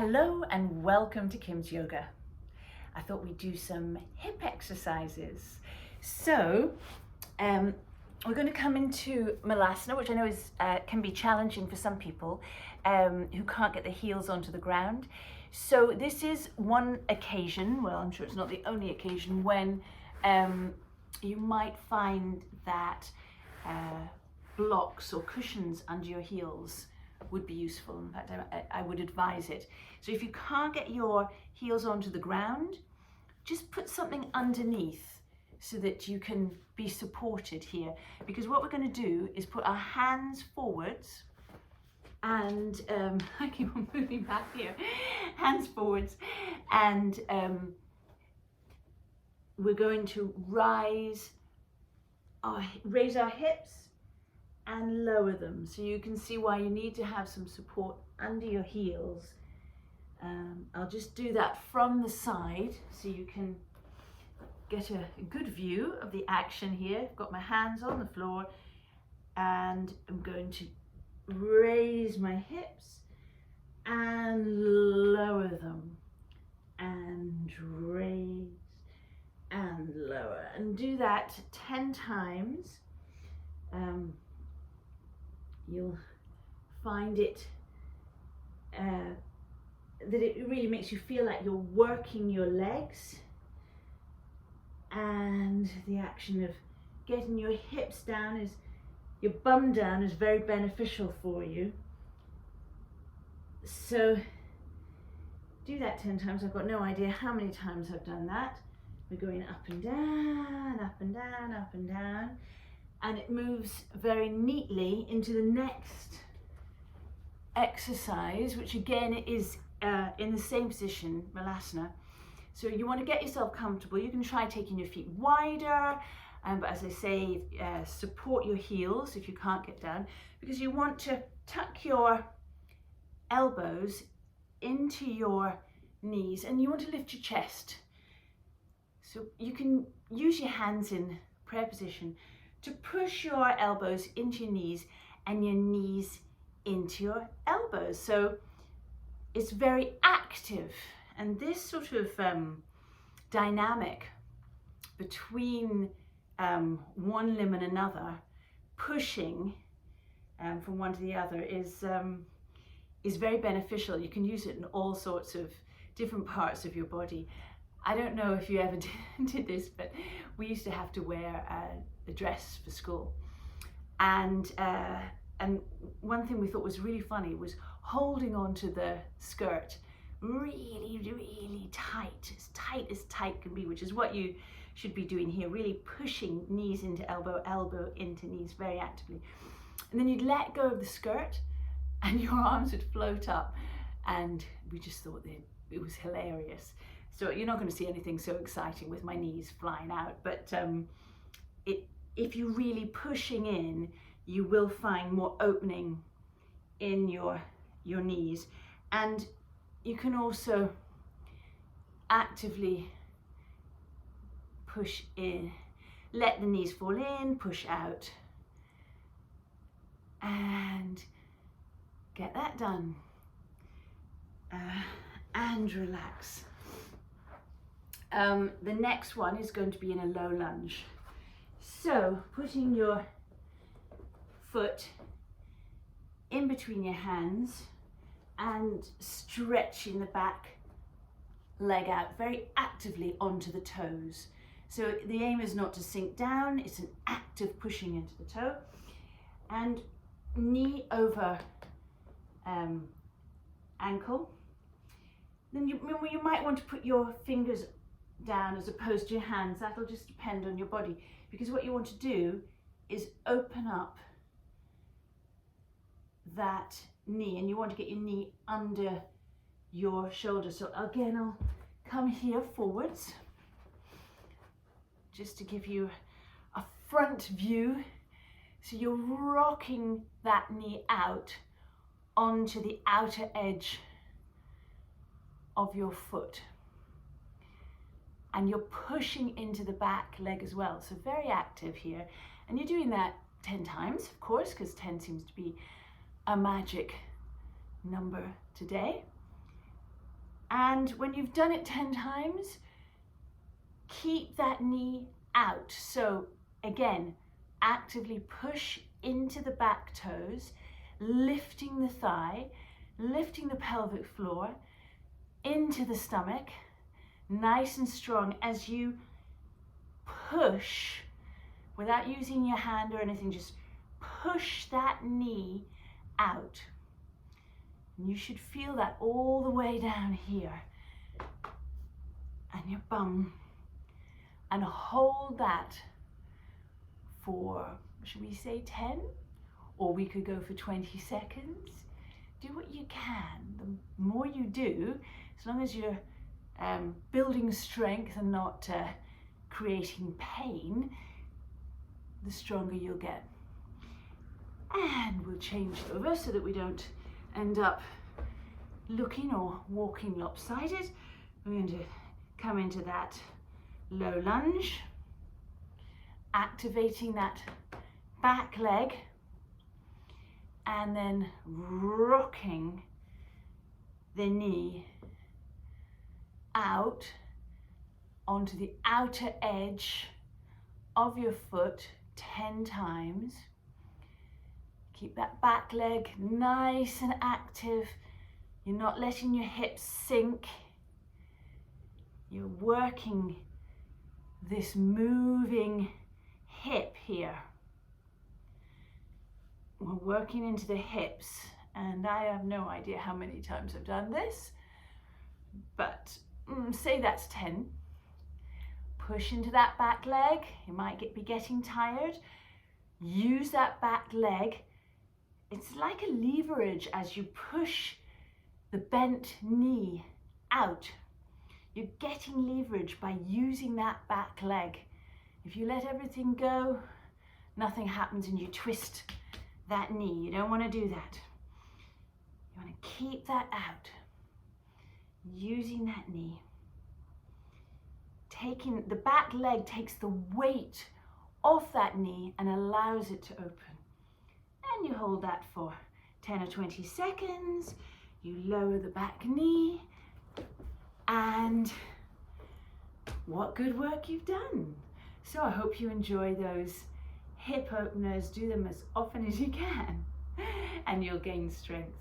Hello and welcome to Kim's Yoga. I thought we'd do some hip exercises. So we're going to come into Malasana, which I know is can be challenging for some people who can't get their heels onto the ground. So this is one occasion, well, I'm sure it's not the only occasion, when you might find that blocks or cushions under your heels would be useful. In fact, I would advise it. So if you can't get your heels onto the ground, just put something underneath so that you can be supported here. Because what we're going to do is put our hands forwards and I keep on moving back here, hands forwards, and we're going to raise our hips and lower them, so you can see why you need to have some support under your heels. I'll just do that from the side so you can get a good view of the action here. I've got my hands on the floor and I'm going to raise my hips and lower them and raise and lower, and do that 10 times. You'll find it that it really makes you feel like you're working your legs, and the action of getting your hips down, your bum down, is very beneficial for you. So do that 10 times. I've got no idea how many times I've done that. We're going up and down, up and down, up and down. And it moves very neatly into the next exercise, which again is in the same position, Malasana. So you want to get yourself comfortable. You can try taking your feet wider, but as I say, support your heels if you can't get down, because you want to tuck your elbows into your knees and you want to lift your chest. So you can use your hands in prayer position to push your elbows into your knees and your knees into your elbows. So it's very active, and this sort of dynamic between one limb and another, pushing from one to the other, is very beneficial. You can use it in all sorts of different parts of your body. I don't know if you ever did this, but we used to have to wear a dress for school, and one thing we thought was really funny was holding on to the skirt really tight as tight can be, which is what you should be doing here, really pushing knees into elbow, elbow into knees very actively. And then you'd let go of the skirt and your arms would float up, and we just thought that it was hilarious. So you're not going to see anything so exciting with my knees flying out, but if you're really pushing in, you will find more opening in your knees. And you can also actively push in, let the knees fall in, push out, and get that done, and relax. The next one is going to be in a low lunge. So putting your foot in between your hands and stretching the back leg out very actively onto the toes. So the aim is not to sink down, it's an active pushing into the toe, and knee over ankle. Then you might want to put your fingers down as opposed to your hands. That'll just depend on your body, because what you want to do is open up that knee, and you want to get your knee under your shoulder. So again, I'll come here forwards just to give you a front view. So you're rocking that knee out onto the outer edge of your foot, and you're pushing into the back leg as well. So very active here, and you're doing that 10 times, of course, because 10 seems to be a magic number today. And when you've done it 10 times, keep that knee out. So again, actively push into the back toes, lifting the thigh, lifting the pelvic floor, into the stomach, nice and strong as you push, without using your hand or anything, just push that knee out. And you should feel that all the way down here and your bum. And hold that for, should we say 10? Or we could go for 20 seconds. Do what you can. The more you do, as long as you're building strength and not creating pain, the stronger you'll get. And we'll change over so that we don't end up looking or walking lopsided. We're going to come into that low lunge, activating that back leg, and then rocking the knee out onto the outer edge of your foot 10 times. Keep that back leg nice and active. You're not letting your hips sink. You're working this moving hip here. We're working into the hips, and I have no idea how many times I've done this, but say that's 10. Push into that back leg. You might be getting tired. Use that back leg. It's like a leverage as you push the bent knee out. You're getting leverage by using that back leg. If you let everything go, nothing happens and you twist that knee. You don't want to do that. You want to keep that out. Using that knee. Taking the back leg takes the weight off that knee and allows it to open. And you hold that for 10 or 20 seconds. You lower the back knee. And what good work you've done. So I hope you enjoy those hip openers. Do them as often as you can and you'll gain strength.